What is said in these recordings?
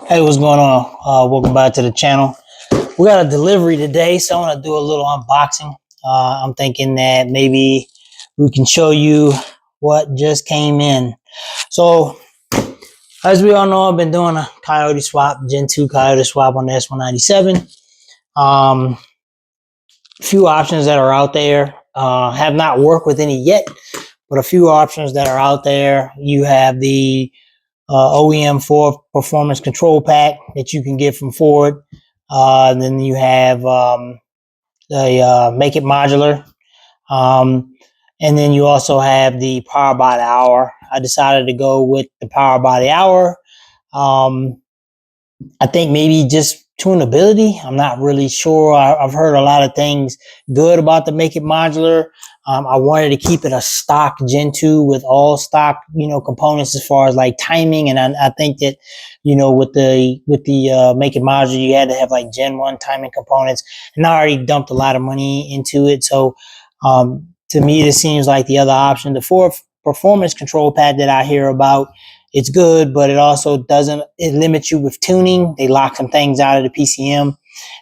Hey, what's going on? Welcome back to the channel. We got a delivery today, so I want to do a little unboxing. I'm thinking that maybe we can show you what just came in. So, as we all know, I've been doing a Coyote Swap, Gen 2 Coyote Swap on the S197. Few options that are out there. Have not worked with any yet, but a few options that are out there. You have the OEM Ford Performance Control Pack that you can get from Ford. Then you have the Make It Modular. And then you also have the Power by the Hour. I decided to go with the Power by the Hour. I think maybe just tunability. I'm not really sure. I've heard a lot of things good about the Make It Modular. I wanted to keep it a stock Gen 2 with all stock, components as far as like timing. And I think that, with the Make It Modular, you had to have like Gen 1 timing components. And I already dumped a lot of money into it. So, to me, this seems like the other option. The Ford Performance Control Pad that I hear about, it's good, but it also it limits you with tuning. They lock some things out of the PCM.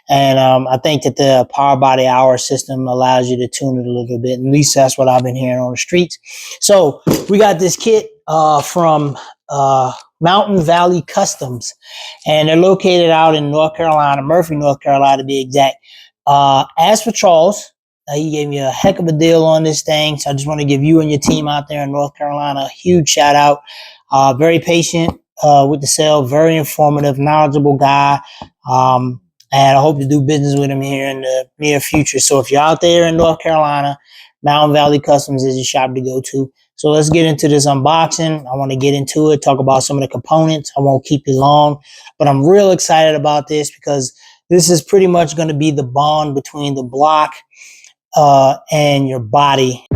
And I think that the Power by the Hour system allows you to tune it a little bit. At least that's what I've been hearing on the streets. So we got this kit from Mountain Valley Customs. And they're located out in North Carolina, Murphy, North Carolina to be exact. As for Charles, he gave me a heck of a deal on this thing. So I just want to give you and your team out there in North Carolina a huge shout out. Very patient with the sale, very informative, knowledgeable guy. And I hope to do business with him here in the near future. So if you're out there in North Carolina, Mountain Valley Customs is your shop to go to. So let's get into this unboxing. I want to get into it, talk about some of the components. I won't keep you long, but I'm real excited about this because this is pretty much going to be the bond between the block and your body.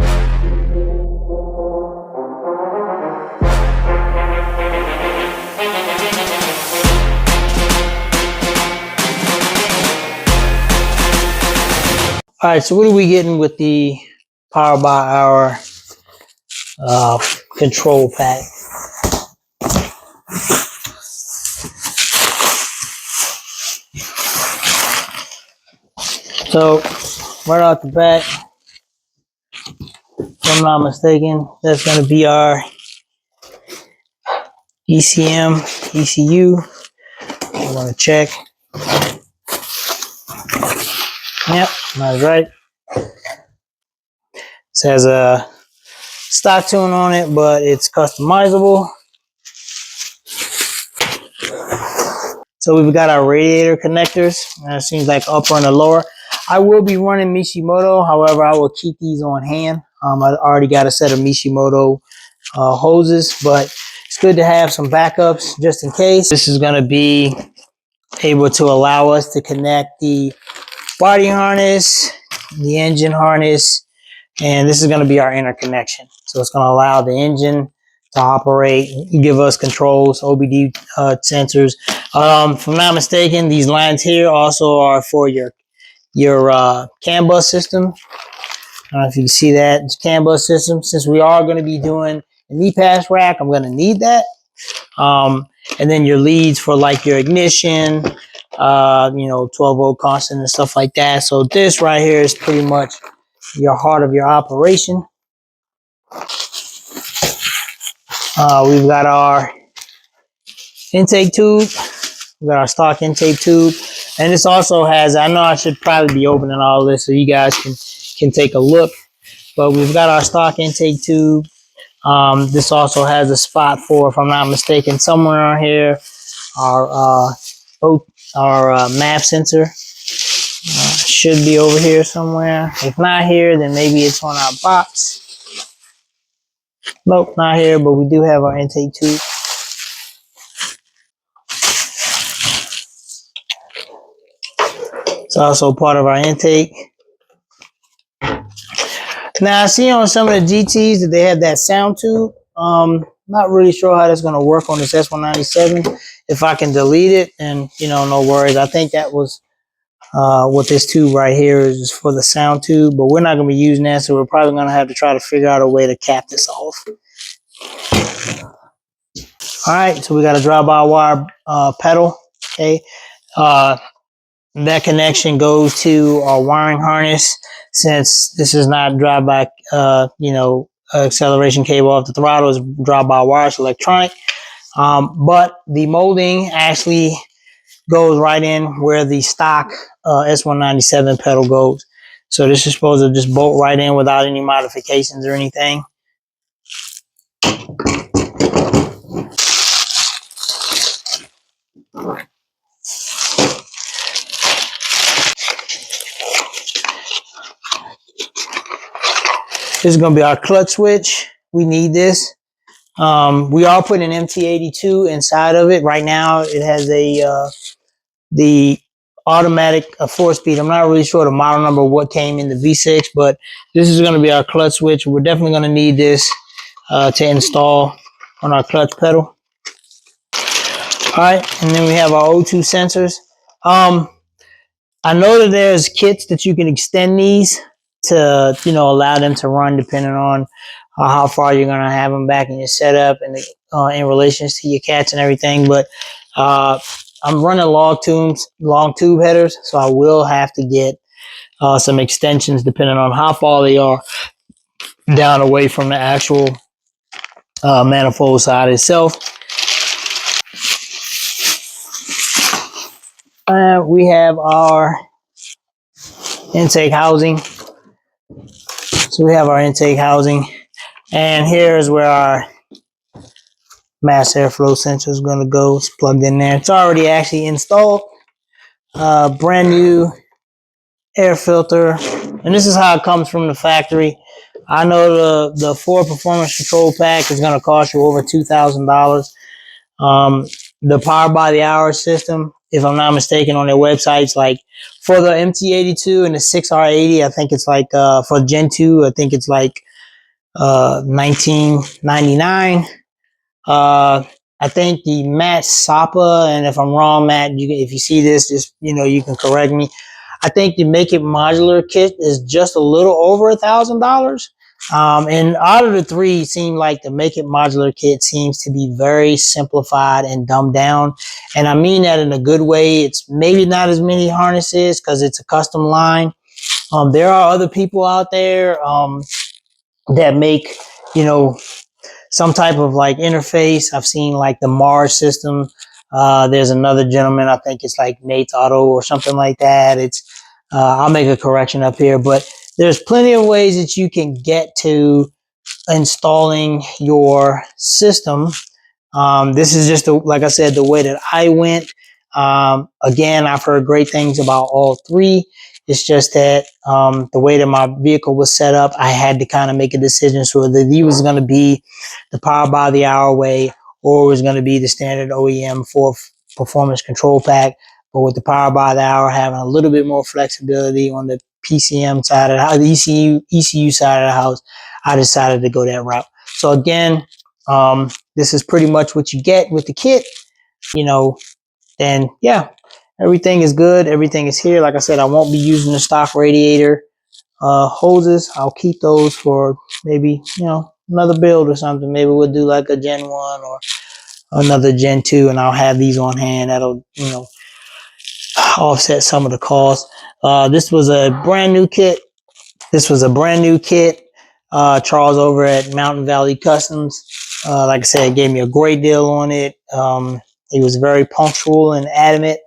All right, so what are we getting with the Power by Hour control pack? So, right off the bat, if I'm not mistaken, that's going to be our ECM, ECU. I want to check. Yep, that's right. It has a stock tune on it, but it's customizable. So we've got our radiator connectors. It seems like upper and the lower. I will be running Mishimoto. However, I will keep these on hand. I already got a set of Mishimoto hoses, but it's good to have some backups just in case. This is going to be able to allow us to connect the body harness, the engine harness, and this is going to be our interconnection. So it's going to allow the engine to operate, give us controls, OBD sensors. If I'm not mistaken, these lines here also are for your CAN bus system. I don't know if you can see that. It's CAN bus system. Since we are going to be doing an e-pass rack, I'm going to need that. And then your leads for like your ignition, 12 volt constant and stuff like that. So this right here is pretty much your heart of your operation. We've got our intake tube. We've got our stock intake tube. And this also has, I know I should probably be opening all this so you guys can take a look. But we've got our stock intake tube. This also has a spot for, if I'm not mistaken, somewhere on here, our MAP sensor. Should be over here somewhere. If not here, then maybe it's on our box. Nope, not here, but we do have our intake tube. It's also part of our intake. Now, I see on some of the GTs that they have that sound tube. Not really sure how that's going to work on this S197. If I can delete it, then, no worries. I think that was what this tube right here is for the sound tube, but we're not going to be using that, so we're probably going to have to try to figure out a way to cap this off. All right, so we got a drive-by-wire pedal. Okay, that connection goes to our wiring harness. Since this is not drive-by, acceleration cable off the throttle, is drive-by-wire, it's electronic. But the molding actually goes right in where the stock S197 pedal goes. So this is supposed to just bolt right in without any modifications or anything. This is going to be our clutch switch. We need this. We are putting an MT82 inside of it. Right now it has the automatic 4-speed. I'm not really sure the model number of what came in the V6, but this is going to be our clutch switch. We're definitely going to need this to install on our clutch pedal. All right, and then we have our O2 sensors. I know that there's kits that you can extend these to, allow them to run depending on how far you're going to have them back in your setup and in relations to your cats and everything. But I'm running long tube headers, so I will have to get some extensions depending on how far they are down away from the actual manifold side itself. We have our intake housing. So we have our intake housing, and here is where our mass airflow sensor is going to go. It's plugged in there. It's already actually installed. Brand new air filter, and this is how it comes from the factory. I know the Ford Performance Control Pack is going to cost you over $2,000. The power by the hour system, if I'm not mistaken, on their websites, like for the MT82 and the 6R80, I think it's like for Gen 2, I think it's like $19.99. I think the Matt Sapa, and if I'm wrong, Matt, if you see this, just you can correct me. I think the Make It Modular kit is just a little over $1,000. And out of the three, it seemed like the Make It Modular kit seems to be very simplified and dumbed down. And I mean that in a good way. It's maybe not as many harnesses because it's a custom line. There are other people out there that make, some type of like interface. I've seen like the Mars system. There's another gentleman, I think it's like Nate's Auto or something like that. I'll make a correction up here, but there's plenty of ways that you can get to installing your system. This is just, like I said, the way that I went. Again, I've heard great things about all three. It's just that the way that my vehicle was set up, I had to kind of make a decision. So that he was going to be the power by the hour way, or it was going to be the standard OEM for Performance Control Pack. But with the power by the hour having a little bit more flexibility on the PCM side of the house, the ECU side of the house, I decided to go that route. So again, this is pretty much what you get with the kit, and yeah, everything is good. Everything is here. Like I said, I won't be using the stock radiator hoses. I'll keep those for maybe, another build or something. Maybe we'll do like a Gen 1 or another Gen 2, and I'll have these on hand. That'll, offset some of the costs. This was a brand new kit. Charles over at Mountain Valley Customs, like I said, gave me a great deal on it. He was very punctual and adamant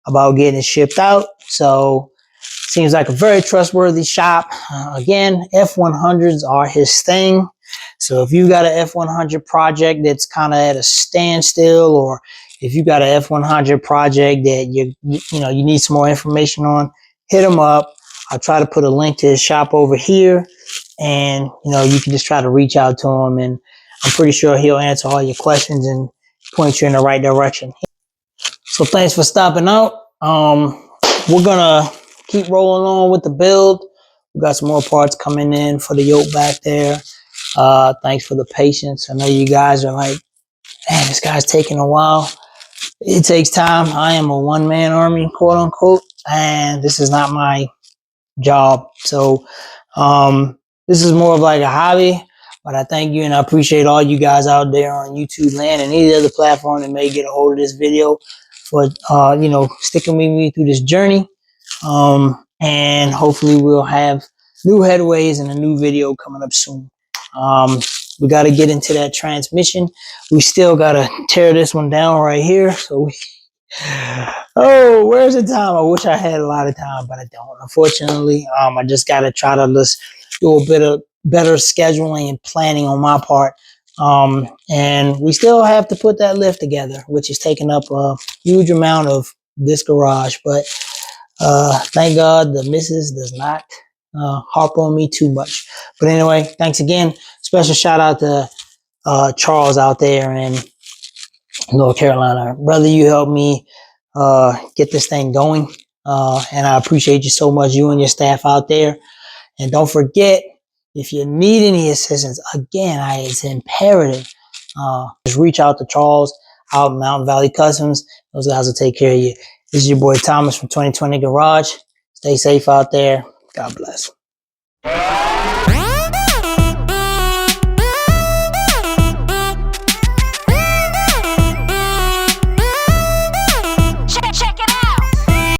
about getting it shipped out. So seems like a very trustworthy shop. Again, F100s are his thing. So if you got an F100 project that's kind of at a standstill, or if you got an F100 project that you need some more information on, hit him up. I'll try to put a link to his shop over here, and you can just try to reach out to him, and I'm pretty sure he'll answer all your questions and point you in the right direction. So thanks for stopping out. We're gonna keep rolling on with the build. We got some more parts coming in for the yoke back there. Thanks for the patience. I know you guys are like, man, this guy's taking a while. It takes time. I am a one-man army, quote unquote, and this is not my job. So this is more of like a hobby. But I thank you and I appreciate all you guys out there on YouTube land and any other platform that may get a hold of this video for, you know, sticking with me through this journey. And hopefully we'll have new headways and a new video coming up soon. We got to get into that transmission. We still got to tear this one down right here. So oh, where's the time? I wish I had a lot of time, but I don't, unfortunately. I just got to try to just do a bit of better scheduling and planning on my part. And we still have to put that lift together, which is taking up a huge amount of this garage. But thank God the missus does not harp on me too much. But anyway, thanks again. Special shout out to Charles out there in North Carolina. Brother, you helped me get this thing going. And I appreciate you so much, you and your staff out there. And don't forget, if you need any assistance, again, it's imperative. Just reach out to Charles out in Mountain Valley Customs. Those guys will take care of you. This is your boy Thomas from 2020 Garage. Stay safe out there. God bless.